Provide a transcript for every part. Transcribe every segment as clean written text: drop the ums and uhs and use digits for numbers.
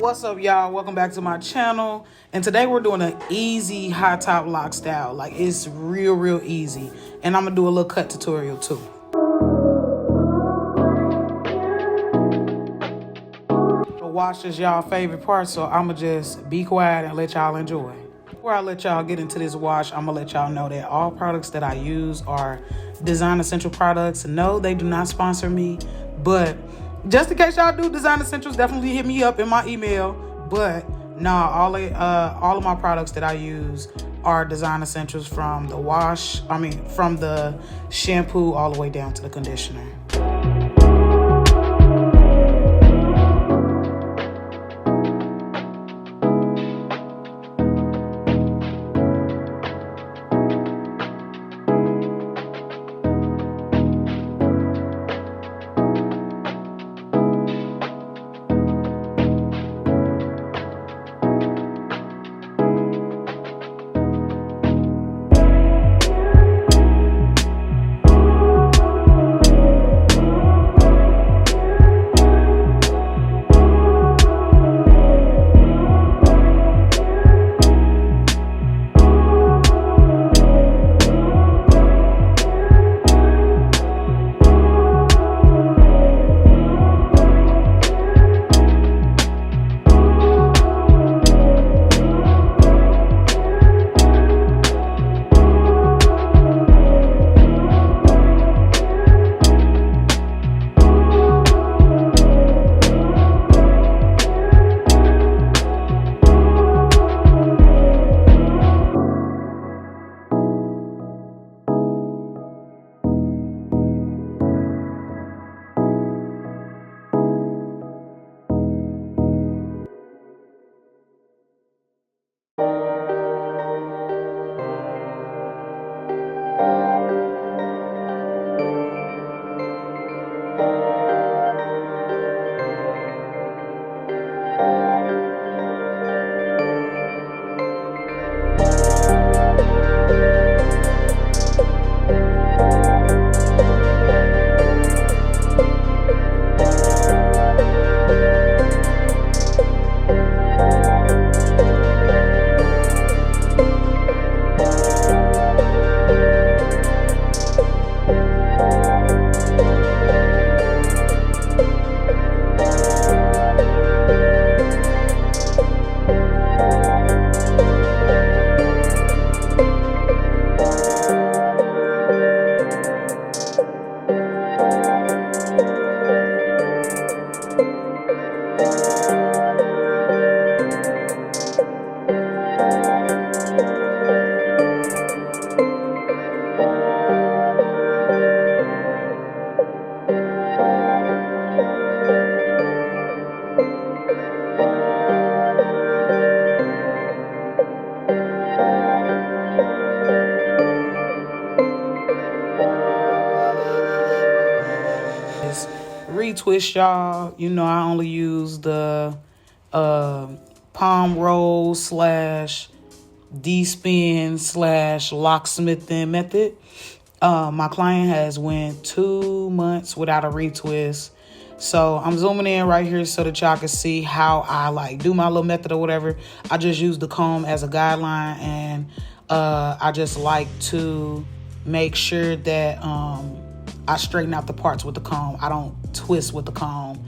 What's up, y'all? Welcome back to my channel. And today we're doing an easy high top lock style. Like, it's real easy. And I'm gonna do a little cut tutorial too. The wash is y'all favorite part, so I'ma just be quiet and let y'all enjoy. Before I let y'all get into this wash, I'm gonna let y'all know that all products that I use are Design Essential products. No, they do not sponsor me, but just in case y'all do Design Essentials, definitely hit me up in my email. But nah, all of my products that I use are Design Essentials, from the shampoo all the way down to the conditioner. Retwist, y'all. You know, I only use the palm roll / D-spin / locksmithing method. My client has went 2 months without a retwist. So I'm zooming in right here so that y'all can see how I do my little method or whatever. I just use the comb as a guideline, and I just like to make sure that I straighten out the parts with the comb. I don't twist with the comb.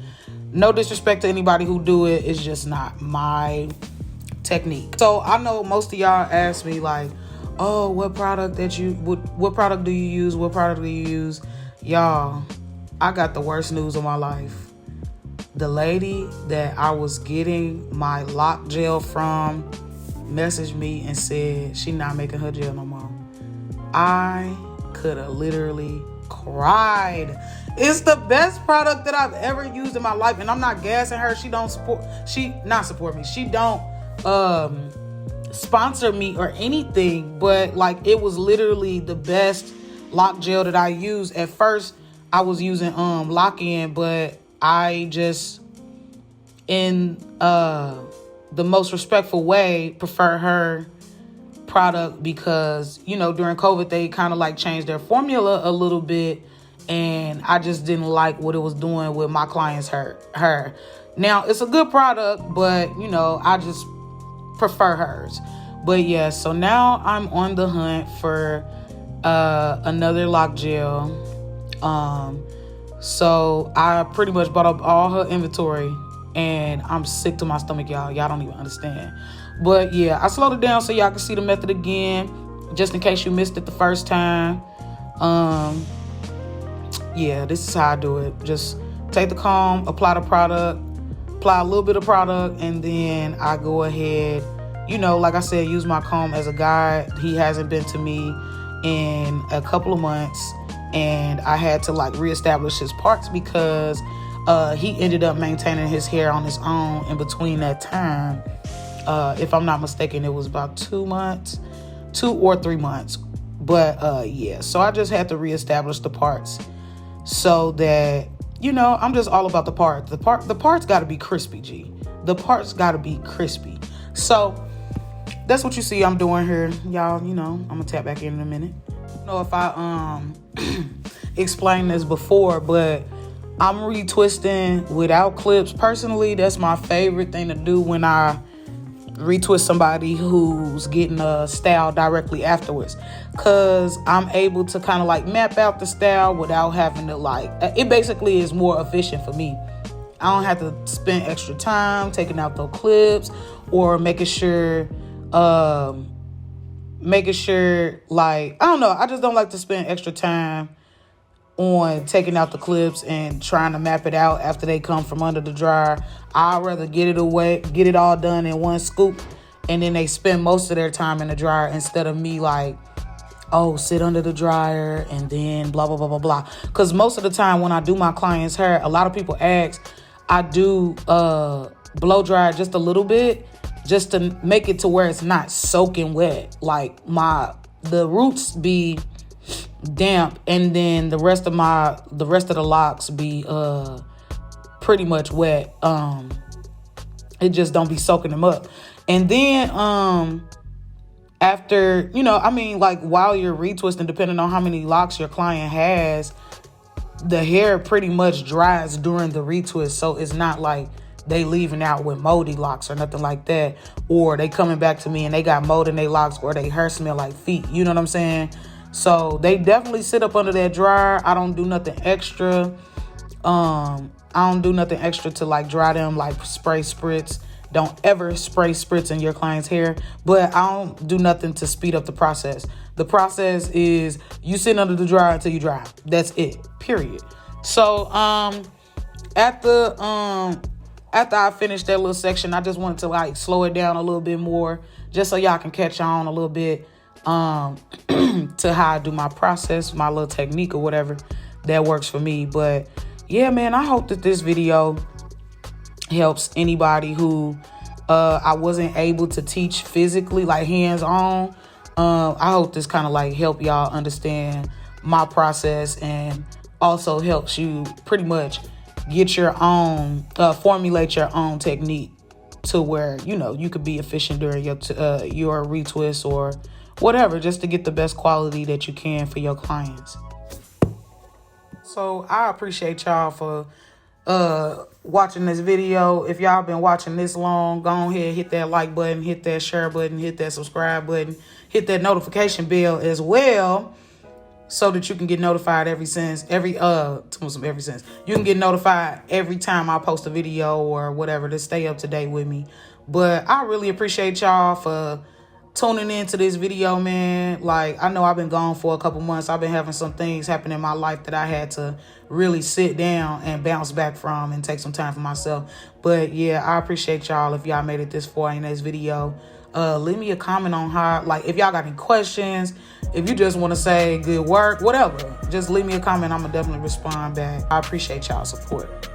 No disrespect to anybody who do it. It's just not my technique. So I know most of y'all ask me like, oh, what product do you use? What product do you use? Y'all, I got the worst news of my life. The lady that I was getting my lock gel from messaged me and said she not making her gel no more. I could have literally cried. It's the best product that I've ever used in my life, and I'm not gassing her. She don't sponsor me or anything, but like, it was literally the best lock gel that I used. At first I was using lock-in, but I just, in the most respectful way, prefer her product because, you know, during COVID, they kind of like changed their formula a little bit, and I just didn't like what it was doing with my client's hair. Now, it's a good product, but, you know, I just prefer hers. But yeah, so now I'm on the hunt for another lock gel. So I pretty much bought up all her inventory, and I'm sick to my stomach, y'all. Y'all don't even understand. But yeah, I slowed it down so y'all can see the method again, just in case you missed it the first time. Yeah, this is how I do it. Just take the comb, apply the product, apply a little bit of product, and then I go ahead, you know, like I said, use my comb as a guide. He hasn't been to me in a couple of months, and I had to like reestablish his parts because he ended up maintaining his hair on his own in between that time. If I'm not mistaken, it was about 2 months, 2 or 3 months. But yeah, so I just had to reestablish the parts so that, you know, I'm just all about the parts. The parts got to be crispy, G. The parts got to be crispy. So that's what you see I'm doing here, y'all. You know, I'm gonna tap back in a minute. I don't know if I explained this before, but I'm retwisting without clips. Personally, that's my favorite thing to do when I retwist somebody who's getting a style directly afterwards, because I'm able to kind of like map out the style without having to like, it basically is more efficient for me. I don't have to spend extra time taking out those clips or making sure like, I don't know, I just don't like to spend extra time on taking out the clips and trying to map it out after they come from under the dryer. I'd rather get it all done in one scoop, and then they spend most of their time in the dryer instead of me like, oh, sit under the dryer and then blah, blah, blah, blah, blah. Because most of the time when I do my client's hair, a lot of people ask, I do blow dry just a little bit just to make it to where it's not soaking wet. Like the roots be damp, and then the rest of the locks be pretty much wet. It just don't be soaking them up. And then after, you know, I mean, like while you're retwisting, depending on how many locks your client has, the hair pretty much dries during the retwist. So it's not like they leaving out with moldy locks or nothing like that, or they coming back to me and they got mold in their locks, or they hair smell like feet. You know what I'm saying? So they definitely sit up under that dryer. I don't do nothing extra. I don't do nothing extra to like dry them, like spray spritz. Don't ever spray spritz in your client's hair. But I don't do nothing to speed up the process. The process is you sit under the dryer until you dry. That's it. Period. So after I finished that little section, I just wanted to like slow it down a little bit more, just so y'all can catch on a little bit to how I do my process, my little technique or whatever that works for me. But yeah, man, I hope that this video helps anybody who I wasn't able to teach physically, like hands-on. I hope this kind of like help y'all understand my process, and also helps you pretty much get your own, formulate your own technique to where, you know, you could be efficient during your retwist or whatever, just to get the best quality that you can for your clients. So I appreciate y'all for watching this video. If y'all been watching this long, go ahead, hit that like button, hit that share button, hit that subscribe button, hit that notification bell as well, so that you can get notified you can get notified every time I post a video or whatever, to stay up to date with me. But I really appreciate y'all for tuning into this video, man. Like, I know I've been gone for a couple months. I've been having some things happen in my life that I had to really sit down and bounce back from and take some time for myself. But yeah, I appreciate y'all. If y'all made it this far in this video, leave me a comment on how, like, if y'all got any questions, if you just want to say good work, whatever, just leave me a comment. I'm gonna definitely respond back. I appreciate y'all's support.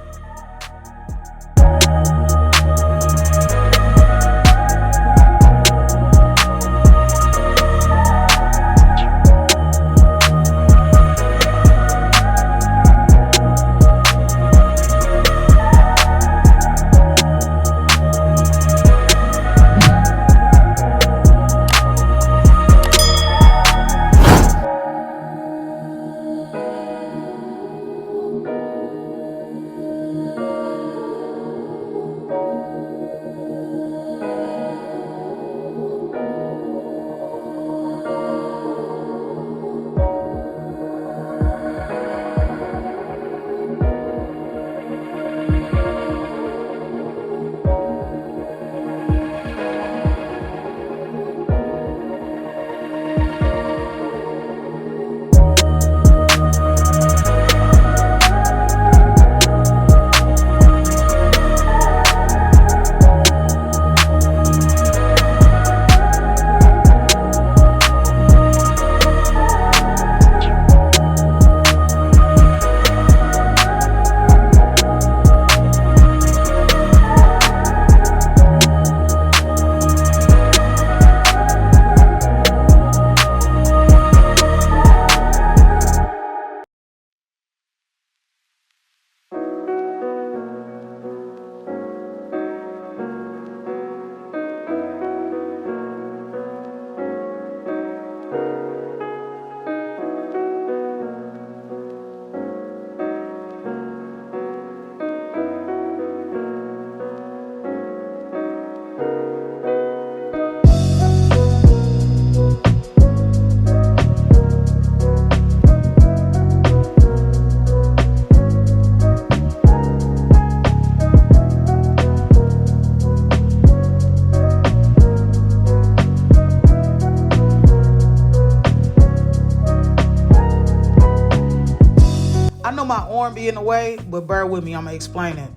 arm be in the way, but bear with me, I'm gonna explain it.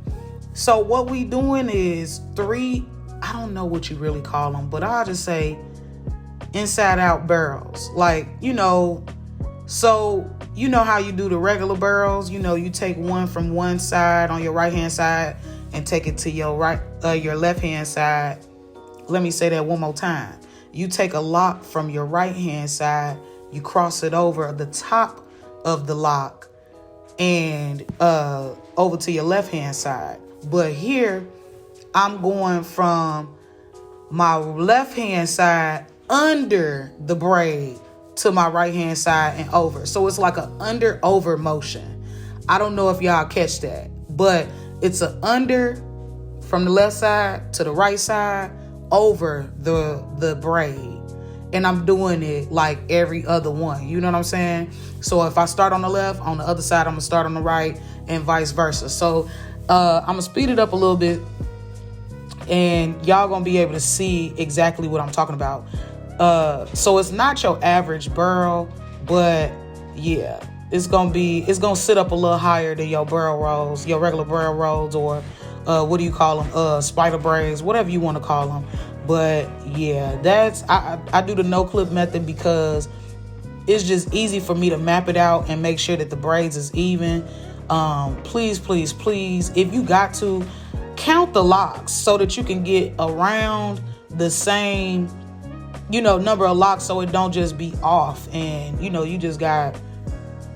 So what we doing is 3, I don't know what you really call them, but I'll just say inside out barrels. Like, so you know how you do the regular barrels, you take one from one side on your right hand side and take it to your your left hand side. Let me say that one more time. You take a lock from your right hand side, you cross it over the top of the lock and over to your left hand side. But here I'm going from my left hand side under the braid to my right hand side and over. So it's like a under over motion. I don't know if y'all catch that, but it's a under from the left side to the right side over the braid. And I'm doing it like every other one. You know what I'm saying? So if I start on the left, on the other side, I'm gonna start on the right and vice versa. So I'm gonna speed it up a little bit and y'all gonna be able to see exactly what I'm talking about. So it's not your average burl, but yeah, it's gonna sit up a little higher than your burl rolls, your regular burl rolls, or what do you call them? Spider braids, whatever you want to call them. But yeah, I do the no clip method because it's just easy for me to map it out and make sure that the braids is even. Please, if you got to, count the locks so that you can get around the same number of locks, so it don't just be off and you just got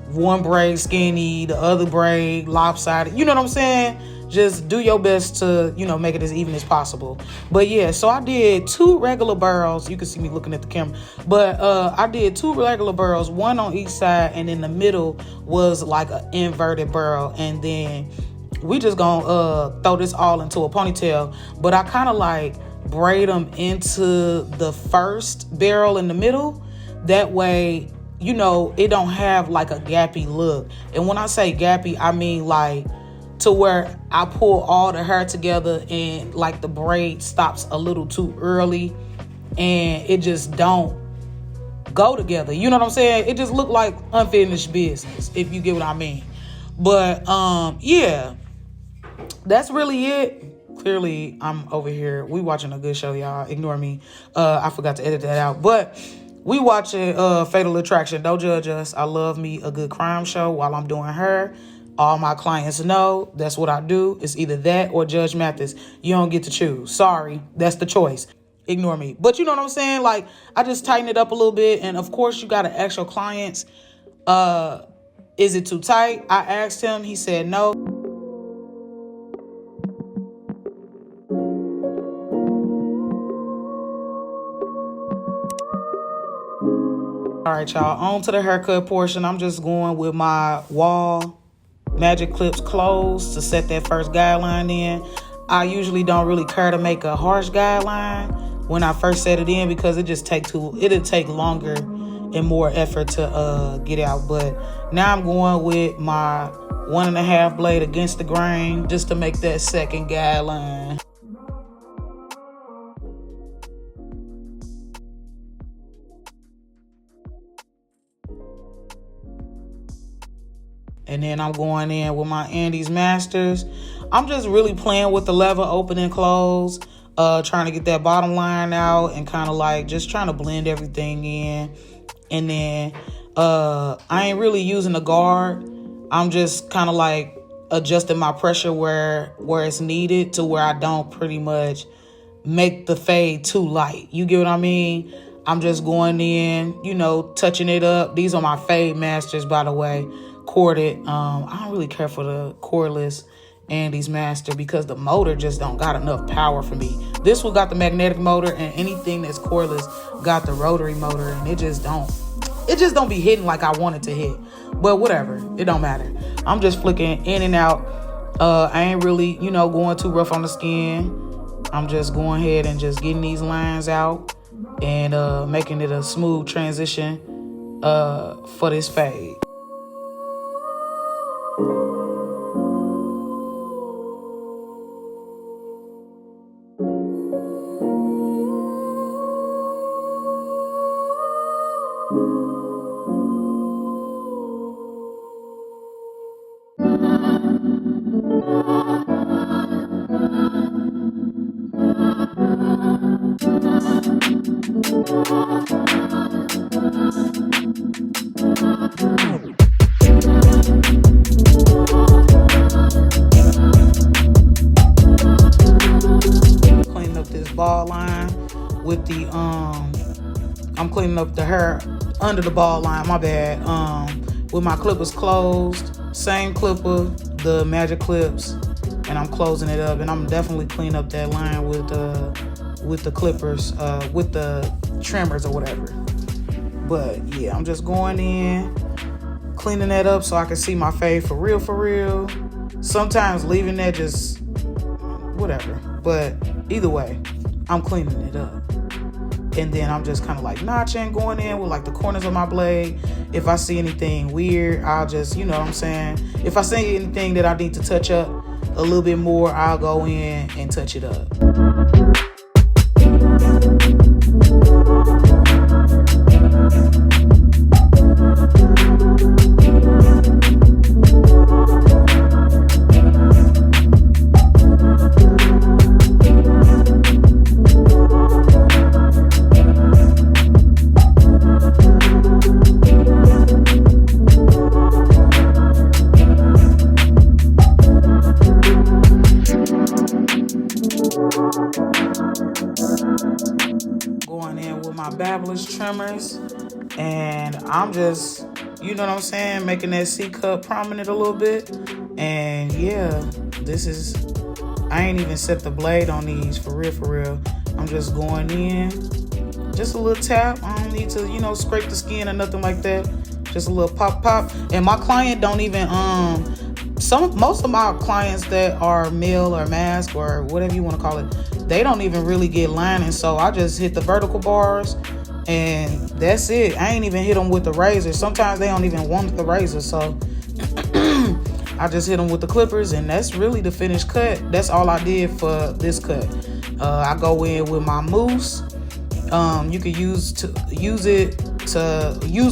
one braid skinny, the other braid lopsided. You know what I'm saying? Just do your best to make it as even as possible. But yeah, so I did 2 regular burls. You can see me looking at the camera, but I did 2 regular burls, one on each side, and in the middle was like an inverted burl. And then we just gonna throw this all into a ponytail, but I kind of like braid them into the first barrel in the middle. That way, it don't have like a gappy look. And when I say gappy, I mean like to where I pull all the hair together and like the braid stops a little too early and it just don't go together. You know what I'm saying? It just look like unfinished business, if you get what I mean. But yeah, that's really it. Clearly, I'm over here. We watching a good show, y'all. Ignore me. I forgot to edit that out. But we watching Fatal Attraction. Don't judge us. I love me a good crime show while I'm doing her. All my clients know that's what I do. It's either that or Judge Mathis. You don't get to choose. Sorry. That's the choice. Ignore me. But you know what I'm saying? Like, I just tighten it up a little bit. And of course, you got to ask your clients, is it too tight? I asked him. He said no. All right, y'all, on to the haircut portion. I'm just going with my wall magic clips closed to set that first guideline in. I usually don't really care to make a harsh guideline when I first set it in because it'll take longer and more effort to get out. But now I'm going with my 1.5 blade against the grain just to make that second guideline. And then I'm going in with my Andes Masters. I'm just really playing with the lever, open and close, trying to get that bottom line out and kind of like just trying to blend everything in. And then I ain't really using the guard. I'm just kind of like adjusting my pressure where it's needed to where I don't pretty much make the fade too light. You get what I mean? I'm just going in, touching it up. These are my Fade Masters, by the way. Corded. I don't really care for the cordless Andes Master because the motor just don't got enough power for me. This one got the magnetic motor, and anything that's cordless got the rotary motor, and it just don't be hitting like I want it to hit. But whatever, it don't matter. I'm just flicking in and out. I ain't really, going too rough on the skin. I'm just going ahead and just getting these lines out and making it a smooth transition for this fade. ball line with the I'm cleaning up the hair under the ball line, my bad. With my clippers closed, same clipper, the magic clips, and I'm closing it up, and I'm definitely cleaning up that line with the clippers, with the trimmers or whatever. But yeah, I'm just going in, cleaning that up so I can see my fade for real. Sometimes leaving that just whatever, but either way, I'm cleaning it up. And then I'm just kind of like notching, going in with like the corners of my blade. If I see anything weird, I'll just, you know what I'm saying? If I see anything that I need to touch up a little bit more, I'll go in and touch it up. Fabulous trimmers, and I'm just, you know what I'm saying, making that C cup prominent a little bit. And yeah, this is, I ain't even set the blade on these for real. I'm just going in, just a little tap. I don't need to, you know, scrape the skin or nothing like that. Just a little pop. And my client don't even most of my clients that are male or mask or whatever you want to call it, they don't even really get lining. So I just hit the vertical bars and that's it. I ain't even hit them with the razor. Sometimes they don't even want the razor. So I just hit them with the clippers, and that's really the finished cut. That's all I did for this cut. I go in with my mousse. You can use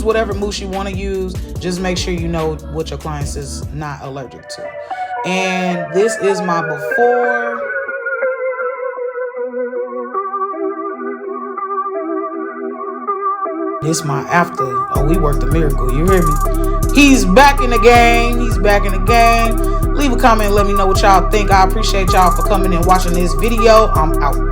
whatever mousse you want to use. Just make sure you know what your client is not allergic to. And this is my before. This my after. Oh, we worked a miracle. You hear me? He's back in the game. Leave a comment and let me know what y'all think. I appreciate y'all for coming and watching this video. I'm out.